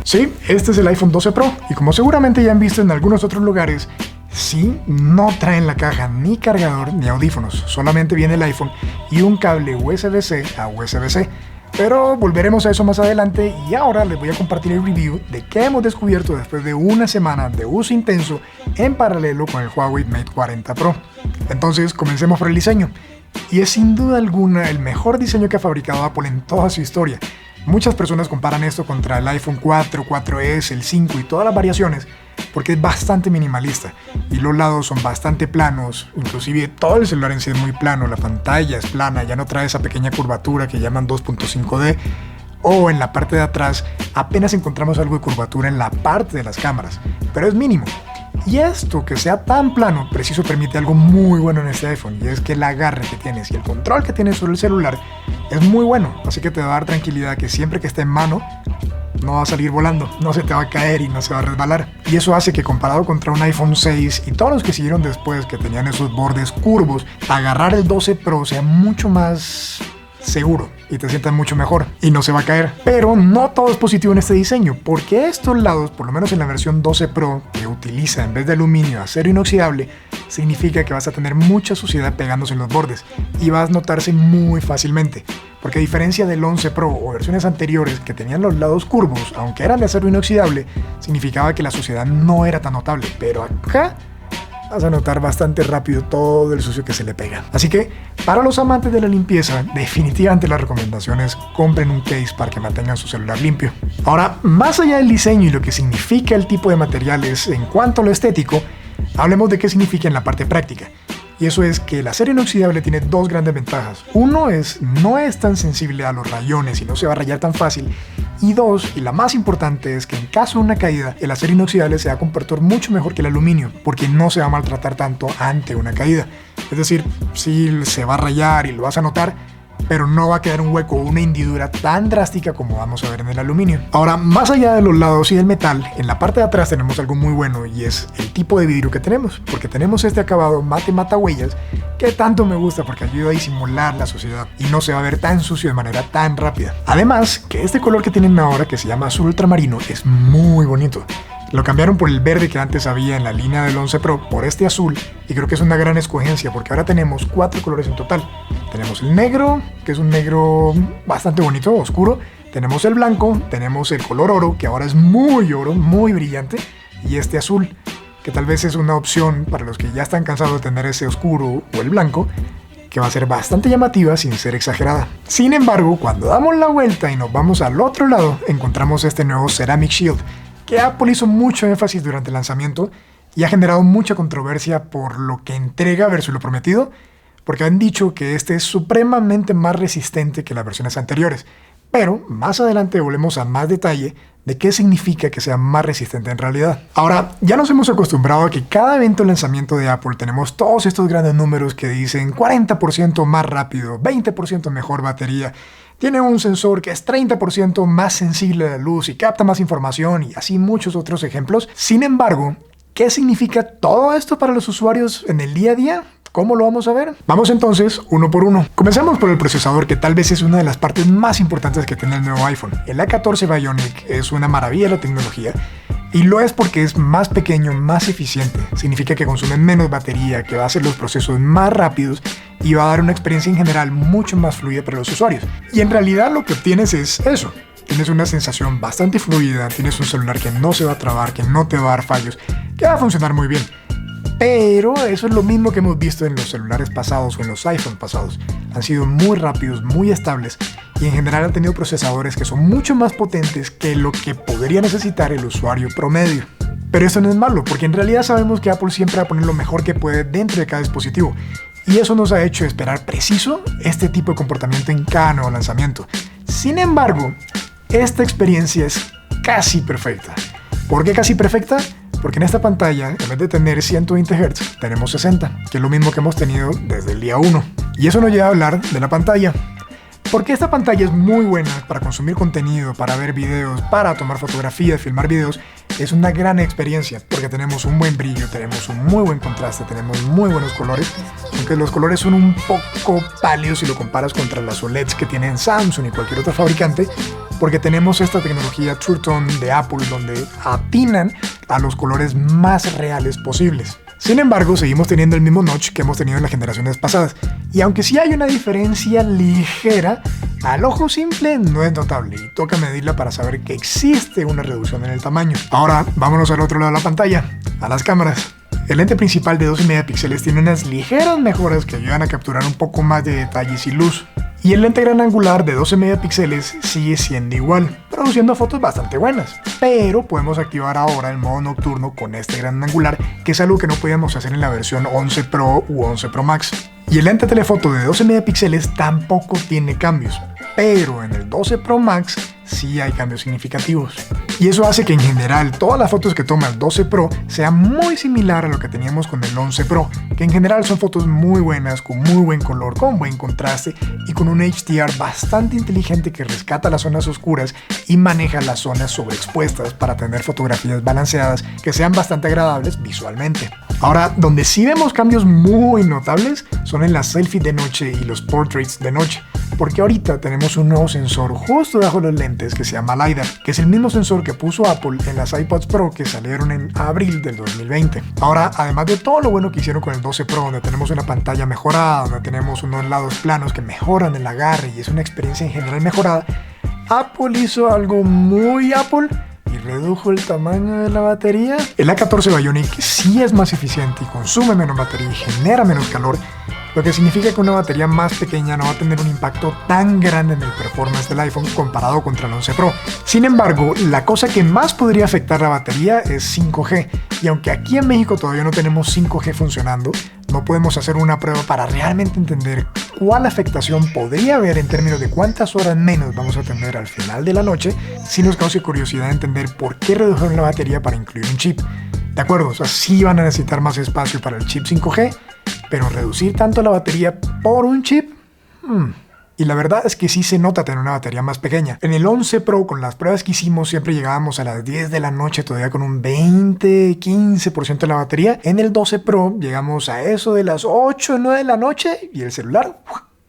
Sí, este es el iPhone 12 Pro y como seguramente ya han visto en algunos otros lugares, sí, no trae en la caja ni cargador ni audífonos, solamente viene el iPhone y un cable USB-C a USB-C. Pero volveremos a eso más adelante y ahora les voy a compartir el review de qué hemos descubierto después de una semana de uso intenso en paralelo con el Huawei Mate 40 Pro. Entonces comencemos por el diseño. Y es sin duda alguna el mejor diseño que ha fabricado Apple en toda su historia. Muchas personas comparan esto contra el iPhone 4, 4S, el 5 y todas las variaciones porque es bastante minimalista y los lados son bastante planos, inclusive todo el celular en sí es muy plano, la pantalla es plana, ya no trae esa pequeña curvatura que llaman 2.5D o en la parte de atrás apenas encontramos algo de curvatura en la parte de las cámaras, pero es mínimo. Y esto que sea tan plano, preciso permite algo muy bueno en este iPhone y es que el agarre que tienes y el control que tienes sobre el celular es muy bueno, así que te va a dar tranquilidad que siempre que esté en mano no va a salir volando, no se te va a caer y no se va a resbalar. Y eso hace que comparado contra un iPhone 6 y todos los que siguieron después que tenían esos bordes curvos, agarrar el 12 Pro sea mucho más seguro y te sientas mucho mejor y no se va a caer. Pero no todo es positivo en este diseño, porque estos lados, por lo menos en la versión 12 Pro, que utiliza en vez de aluminio acero inoxidable, significa que vas a tener mucha suciedad pegándose en los bordes y vas a notarse muy fácilmente. Porque a diferencia del 11 Pro o versiones anteriores que tenían los lados curvos, aunque eran de acero inoxidable, significaba que la suciedad no era tan notable, pero acá vas a notar bastante rápido todo el sucio que se le pega. Así que, para los amantes de la limpieza, definitivamente la recomendación es compren un case para que mantengan su celular limpio. Ahora, más allá del diseño y lo que significa el tipo de materiales en cuanto a lo estético, hablemos de qué significa en la parte práctica. Y eso es que el acero inoxidable tiene dos grandes ventajas. Uno es, no es tan sensible a los rayones y no se va a rayar tan fácil. Y dos, y la más importante, es que en caso de una caída, el acero inoxidable se va a comportar mucho mejor que el aluminio, porque no se va a maltratar tanto ante una caída. Es decir, sí se va a rayar y lo vas a notar, pero no va a quedar un hueco o una hendidura tan drástica como vamos a ver en el aluminio. Ahora, más allá de los lados y del metal, en la parte de atrás tenemos algo muy bueno y es el tipo de vidrio que tenemos, porque tenemos este acabado mate matahuellas que tanto me gusta porque ayuda a disimular la suciedad y no se va a ver tan sucio de manera tan rápida. Además, que este color que tienen ahora, que se llama azul ultramarino, es muy bonito. Lo cambiaron por el verde que antes había en la línea del 11 Pro por este azul y creo que es una gran escogencia porque ahora tenemos 4 colores en total. Tenemos el negro, que es un negro bastante bonito, oscuro. Tenemos el blanco, tenemos el color oro, que ahora es muy oro, muy brillante. Y este azul, que tal vez es una opción para los que ya están cansados de tener ese oscuro o el blanco, que va a ser bastante llamativa sin ser exagerada. Sin embargo, cuando damos la vuelta y nos vamos al otro lado, encontramos este nuevo Ceramic Shield, que Apple hizo mucho énfasis durante el lanzamiento y ha generado mucha controversia por lo que entrega versus lo prometido, porque han dicho que este es supremamente más resistente que las versiones anteriores. Pero más adelante volvemos a más detalle de qué significa que sea más resistente en realidad. Ahora, ya nos hemos acostumbrado a que cada evento de lanzamiento de Apple tenemos todos estos grandes números que dicen 40% más rápido, 20% mejor batería, tiene un sensor que es 30% más sensible a la luz y capta más información y así muchos otros ejemplos. Sin embargo, ¿qué significa todo esto para los usuarios en el día a día? ¿Cómo lo vamos a ver? Vamos entonces uno por uno. Comencemos por el procesador, que tal vez es una de las partes más importantes que tiene el nuevo iPhone. El A14 Bionic es una maravilla de la tecnología y lo es porque es más pequeño, más eficiente. Significa que consume menos batería, que va a hacer los procesos más rápidos y va a dar una experiencia en general mucho más fluida para los usuarios. Y en realidad lo que obtienes es eso. Tienes una sensación bastante fluida, tienes un celular que no se va a trabar, que no te va a dar fallos, que va a funcionar muy bien. Pero eso es lo mismo que hemos visto en los celulares pasados o en los iPhone pasados. Han sido muy rápidos, muy estables y en general han tenido procesadores que son mucho más potentes que lo que podría necesitar el usuario promedio. Pero eso no es malo, porque en realidad sabemos que Apple siempre va a poner lo mejor que puede dentro de cada dispositivo. Y eso nos ha hecho esperar preciso este tipo de comportamiento en cada nuevo lanzamiento. Sin embargo, esta experiencia es casi perfecta. ¿Por qué casi perfecta? Porque en esta pantalla, en vez de tener 120 Hz, tenemos 60, que es lo mismo que hemos tenido desde el día 1. Y eso nos lleva a hablar de la pantalla. Porque esta pantalla es muy buena para consumir contenido, para ver videos, para tomar fotografías, filmar videos, es una gran experiencia porque tenemos un buen brillo, tenemos un muy buen contraste, tenemos muy buenos colores, aunque los colores son un poco pálidos si lo comparas contra las OLEDs que tienen Samsung y cualquier otro fabricante, porque tenemos esta tecnología True Tone de Apple donde atinan a los colores más reales posibles. Sin embargo, seguimos teniendo el mismo notch que hemos tenido en las generaciones pasadas, y aunque sí hay una diferencia ligera, al ojo simple no es notable y toca medirla para saber que existe una reducción en el tamaño. Ahora, vámonos al otro lado de la pantalla, a las cámaras. El lente principal de 12 megapíxeles tiene unas ligeras mejoras que ayudan a capturar un poco más de detalles y luz. Y el lente gran angular de 12 megapíxeles sigue siendo igual, produciendo fotos bastante buenas. Pero podemos activar ahora el modo nocturno con este gran angular, que es algo que no podíamos hacer en la versión 11 Pro u 11 Pro Max. Y el lente telefoto de 12 megapíxeles tampoco tiene cambios, pero en el 12 Pro Max sí hay cambios significativos. Y eso hace que en general todas las fotos que toma el 12 Pro sean muy similar a lo que teníamos con el 11 Pro, que en general son fotos muy buenas, con muy buen color, con buen contraste y con un HDR bastante inteligente que rescata las zonas oscuras y maneja las zonas sobreexpuestas para tener fotografías balanceadas que sean bastante agradables visualmente. Ahora, donde sí vemos cambios muy notables son en las selfies de noche y los portraits de noche, porque ahorita tenemos un nuevo sensor justo debajo de los lentes que se llama LiDAR, que es el mismo sensor que puso Apple en las iPods Pro que salieron en abril del 2020. Ahora, además de todo lo bueno que hicieron con el 12 Pro, donde tenemos una pantalla mejorada, donde tenemos unos lados planos que mejoran el agarre y es una experiencia en general mejorada, Apple hizo algo muy Apple y redujo el tamaño de la batería. El A14 Bionic sí es más eficiente y consume menos batería y genera menos calor, lo que significa que una batería más pequeña no va a tener un impacto tan grande en el performance del iPhone comparado contra el 11 Pro. Sin embargo, la cosa que más podría afectar la batería es 5G, y aunque aquí en México todavía no tenemos 5G funcionando, no podemos hacer una prueba para realmente entender cuál afectación podría haber en términos de cuántas horas menos vamos a tener al final de la noche, si nos cause curiosidad entender por qué redujeron la batería para incluir un chip. De acuerdo, o sea, sí van a necesitar más espacio para el chip 5G, pero reducir tanto la batería por un chip, Y la verdad es que sí se nota tener una batería más pequeña. En el 11 Pro, con las pruebas que hicimos, siempre llegábamos a las 10 de la noche todavía con un 20-15% de la batería. En el 12 Pro llegamos a eso de las 8 o 9 de la noche y el celular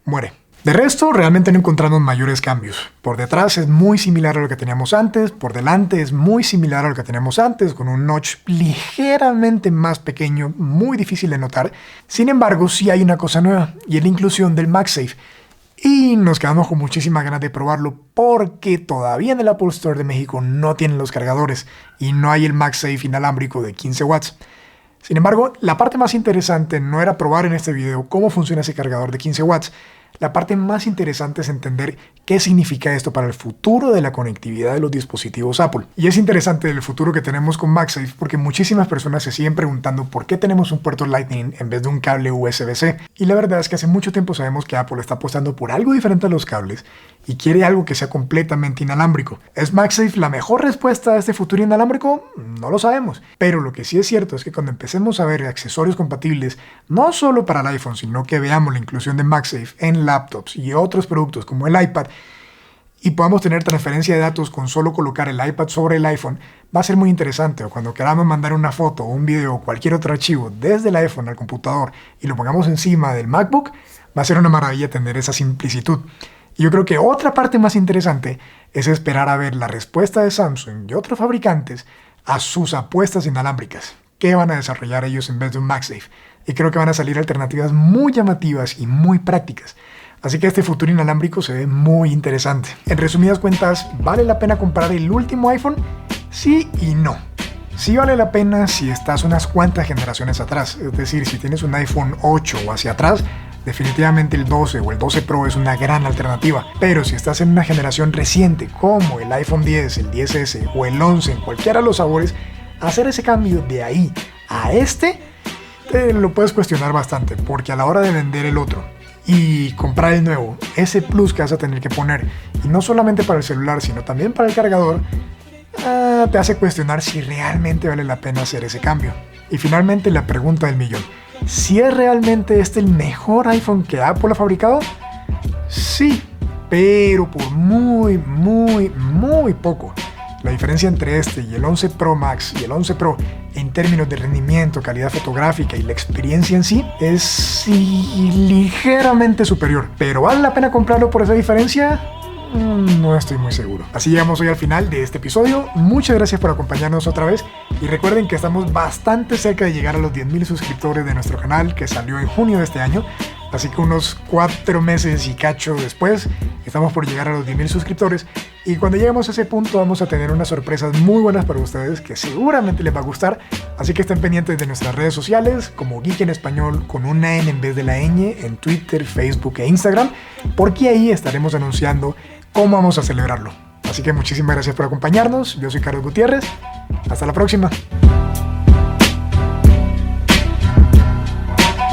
muere. De resto, realmente no encontramos mayores cambios. Por detrás es muy similar a lo que teníamos antes, por delante es muy similar a lo que teníamos antes, con un notch ligeramente más pequeño, muy difícil de notar. Sin embargo, sí hay una cosa nueva, y es la inclusión del MagSafe. Y nos quedamos con muchísimas ganas de probarlo, porque todavía en el Apple Store de México no tienen los cargadores, y no hay el MagSafe inalámbrico de 15 watts. Sin embargo, la parte más interesante no era probar en este video cómo funciona ese cargador de 15 watts. La parte más interesante es entender qué significa esto para el futuro de la conectividad de los dispositivos Apple. Y es interesante el futuro que tenemos con MagSafe porque muchísimas personas se siguen preguntando por qué tenemos un puerto Lightning en vez de un cable USB-C. Y la verdad es que hace mucho tiempo sabemos que Apple está apostando por algo diferente a los cables y quiere algo que sea completamente inalámbrico. ¿Es MagSafe la mejor respuesta a este futuro inalámbrico? No lo sabemos. Pero lo que sí es cierto es que cuando empecemos a ver accesorios compatibles, no solo para el iPhone, sino que veamos la inclusión de MagSafe en laptops y otros productos como el iPad, y podamos tener transferencia de datos con solo colocar el iPad sobre el iPhone, va a ser muy interesante. O cuando queramos mandar una foto o un video o cualquier otro archivo desde el iPhone al computador y lo pongamos encima del MacBook, va a ser una maravilla tener esa simplicitud. Y yo creo que otra parte más interesante es esperar a ver la respuesta de Samsung y otros fabricantes a sus apuestas inalámbricas. ¿Qué van a desarrollar ellos en vez de un MagSafe? Y creo que van a salir alternativas muy llamativas y muy prácticas. Así que este futuro inalámbrico se ve muy interesante. En resumidas cuentas, ¿vale la pena comprar el último iPhone? Sí y no. Sí vale la pena si estás unas cuantas generaciones atrás. Es decir, si tienes un iPhone 8 o hacia atrás, definitivamente el 12 o el 12 Pro es una gran alternativa. Pero si estás en una generación reciente como el iPhone 10, el 10S o el 11 en cualquiera de los sabores, hacer ese cambio de ahí a este te lo puedes cuestionar bastante, porque a la hora de vender el otro y comprar el nuevo, ese plus que vas a tener que poner, y no solamente para el celular sino también para el cargador, te hace cuestionar si realmente vale la pena hacer ese cambio. Y finalmente la pregunta del millón: ¿si es realmente este el mejor iPhone que Apple ha fabricado? Sí, pero por muy poco. La diferencia entre este y el 11 Pro Max y el 11 Pro en términos de rendimiento, calidad fotográfica y la experiencia en sí es ligeramente superior. ¿Pero vale la pena comprarlo por esa diferencia? No estoy muy seguro. Así llegamos hoy al final de este episodio. Muchas gracias por acompañarnos otra vez y recuerden que estamos bastante cerca de llegar a los 10,000 suscriptores de nuestro canal, que salió en junio de este año. Así que unos 4 meses y cacho después estamos por llegar a los 10,000 suscriptores y cuando lleguemos a ese punto vamos a tener unas sorpresas muy buenas para ustedes que seguramente les va a gustar. Así que estén pendientes de nuestras redes sociales como Geek en Español con una N en vez de la ñ en Twitter, Facebook e Instagram, porque ahí estaremos anunciando cómo vamos a celebrarlo. Así que muchísimas gracias por acompañarnos. Yo soy Carlos Gutiérrez. Hasta la próxima.